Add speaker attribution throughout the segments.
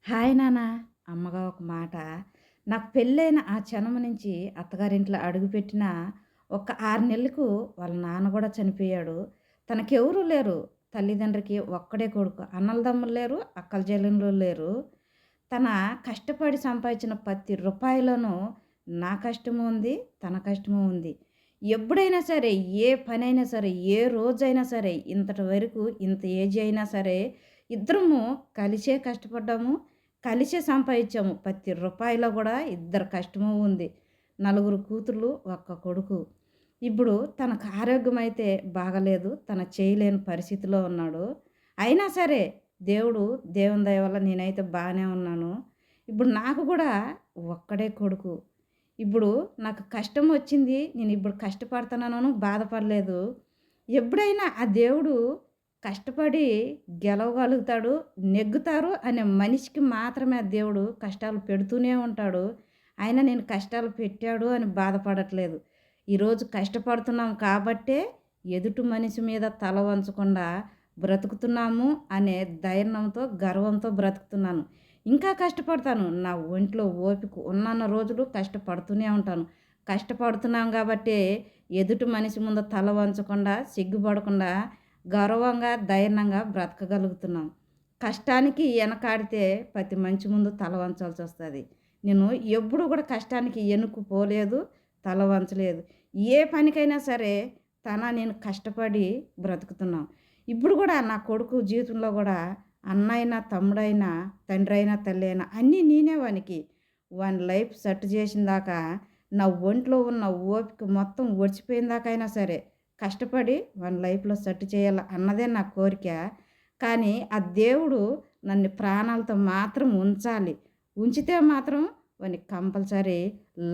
Speaker 1: Hi నాన్న. అమ్మగా ఒక మాట. నాకు పెళ్ళైన ఆ క్షణం నుంచి అత్తగారింట్లో అడుగుపెట్టిన ఒక 6 నెలలకు వాళ్ళ నాన్న గూడా చనిపోయాడు. తనకెవరూ లేరు. తల్లిదండ్రికి ఒక్కడే కొడుకు. అన్నలదమ్ములు లేరు, అక్కలు చెల్లెళ్ళు లేరు. తన కష్టపడి సంపాదించిన ప్రతి రూపాయిలోనూ నా కష్టము ఉంది, తన కష్టము ఉంది. ఎప్పుడైనా సరే, ఏ పనైనా సరే, ఏ రోజైనా సరే, ఇంతటి వరకు ఇంత ఏజ్ అయినా సరే, ఇద్దరము కలిసే కష్టపడ్డాము. కలిసే సంపాదించాము. ప్రతి రూపాయిలో గూడా ఇద్దరి కష్టము ఉంది. నలుగురు కూతుర్లు, ఒక్క కొడుకు. ఇప్పుడు తనకు ఆరోగ్యమైతే బాగాలేదు. తను చేయలేని పరిస్థితిలో ఉన్నాడు. అయినా సరే దేవుని దయ వల్ల నేనైతే బానే ఉన్నాను. ఇప్పుడు నాకు గూడా ఒక్కడే కొడుకు. ఇప్పుడు నాకు కష్టం వచ్చింది. నేనిప్పుడు కష్టపడుతున్నానను బాధపడలేదు. ఎప్పుడైనా ఆ దేవుడు కష్టపడి గెలవగలుగుతాడు, నెగ్గుతారు అనే మనిషికి మాత్రమే ఆ దేవుడు కష్టాలు పెడుతూనే ఉంటాడు. అయినా నేను కష్టాలు పెట్టాడు అని బాధపడట్లేదు. ఈరోజు కష్టపడుతున్నాం కాబట్టే ఎదుటి మనిషి మీద తల వంచకుండా బ్రతుకుతున్నాము అనే ధైర్యంతో, గర్వంతో బ్రతుకుతున్నాను. ఇంకా కష్టపడతాను. నా ఒంట్లో ఓపిక ఉన్నన్న రోజులు కష్టపడుతూనే ఉంటాను. కష్టపడుతున్నాం గాబట్టే ఎదుటి మనిషి ముందు తల వంచకుండా, సిగ్గుపడకుండా, గర్వంగా, ధైర్యంగా బ్రతకగలుగుతున్నాం. కష్టానికి ఎనకాడితే ప్రతి మనిషి ముందు తల వంచాల్సొస్తది. నేను ఎప్పుడు గూడా కష్టానికి ఎనుకు పోలేదు, తల వంచలేదు. ఏ పనికైనా సరే నేను కష్టపడి బ్రతుకుతున్నాం. ఇప్పుడు గూడా నా కొడుకు జీవితంలో గూడా అన్నయినా, తమ్ముడైనా, తండ్రైనా, తల్లైనా అన్నీ నేనే వానికి. వాని లైఫ్ సెట్ చేసిన దాకా నా ఒంట్లో ఉన్న ఓపిక మొత్తం ఒడిచిపోయిన దాకైనా సరే కష్టపడి వాని లైఫ్‌లో సెట్ చేయాల అన్నదే నా కోరిక. కానీ ఆ దేవుడు నన్ను ప్రాణాలతో మాత్రం ఉంచాలి. ఉంచితే మాత్రం వానికి కంపల్సరీ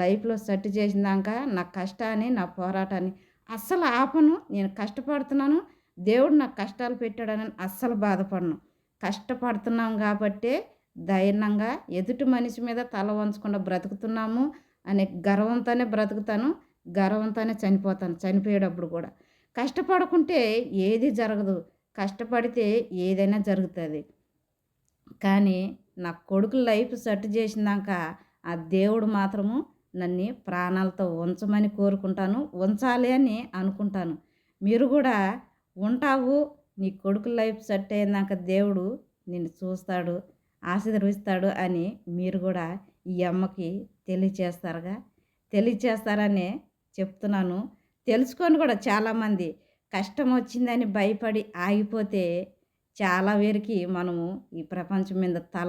Speaker 1: లైఫ్‌లో సెట్ చేసిందాక నా కష్టాన్ని, నా పోరాటాన్ని అస్సలు ఆపను. నేను కష్టపడుతున్నాను. దేవుడు నాకు కష్టాలు పెట్టాడని అస్సలు బాధపడను. కష్టపడుతున్నాం గాబట్టే ధైర్యంగా ఎదుటి మనిషి మీద తల వంచకుండా బ్రతుకుతున్నాము అనే గర్వంతోనే బ్రతుకుతాను. గర్వంతోనే చనిపోతాను. చనిపోయేటప్పుడు గూడా. కష్టపడకుంటే ఏది జరగదు. కష్టపడితే ఏదైనా జరుగుతది. కానీ నా కొడుకు లైఫ్ సెట్ చేసిందాక ఆ దేవుడు మాత్రము నన్ను ప్రాణాలతో ఉంచమని కోరుకుంటాను. ఉంచాలి అని అనుకుంటాను. మీరు గూడా ఉంటావు. నీ కొడుకు లైఫ్ సెట్ అయ్యేదాకా దేవుడు నిన్ను చూస్తాడు, ఆశీర్వదిస్తాడు అని మీరు గూడా ఈ అమ్మకి తెలియచేస్తారుగా. తెలియచేస్తారనే చెప్తున్నాను. తెలుసుకొని గూడా చాలామంది కష్టం వచ్చిందని భయపడి ఆగిపోతే చాలా వరకి మనము ఈ ప్రపంచం మీద తల